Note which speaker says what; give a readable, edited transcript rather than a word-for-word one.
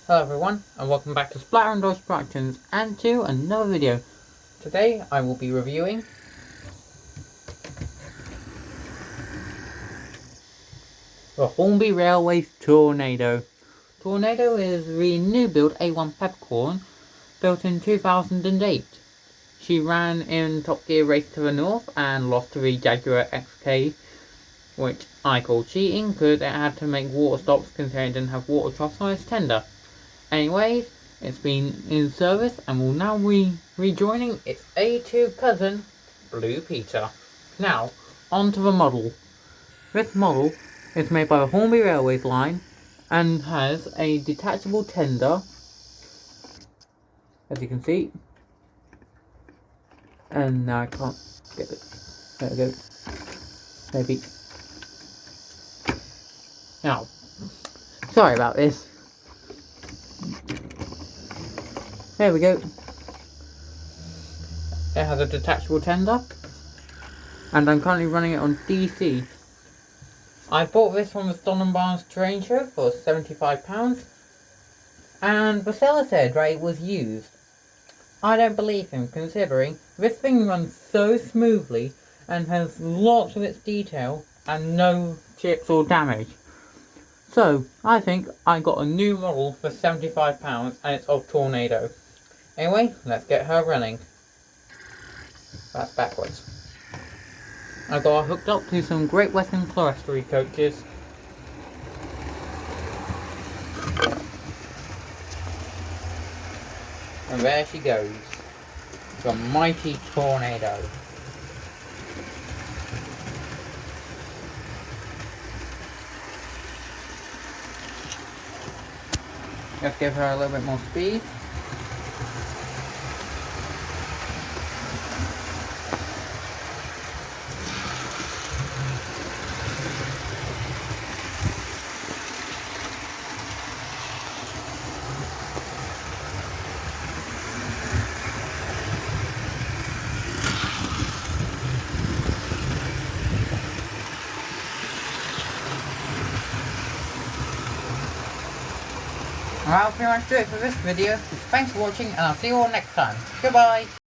Speaker 1: Hello everyone, and welcome back to Splatter and Dodge Productions and to another video. Today I will be reviewing the Hornby Railway's Tornado. Tornado is the new build A1 peppercorn built in 2008. She ran in Top Gear Race to the North and lost to the Jaguar XK, which I call cheating because it had to make water stops considering it didn't have water troughs on its tender. Anyways, it's been in service and will now be rejoining its A2 cousin, Blue Peter. Now, onto the model. This model is made by the Hornby Railways line and has a detachable tender, as you can see. And now I can't get it. There we go. Maybe. Now, sorry about this. There we go. It has a detachable tender, and I'm currently running it on DC. I bought this from the Stone & Barnes terrain show for £75, and the seller said that it was used. I don't believe him, considering this thing runs so smoothly and has lots of its detail and no chips or damage. So, I think I got a new model for £75 and it's of Tornado. Anyway, let's get her running. That's backwards. I got her hooked up to some Great Western clerestory coaches. And there she goes. The mighty Tornado. Let's give her a little bit more speed. Well, that'll pretty much do it for this video. Thanks for watching and I'll see you all next time. Goodbye!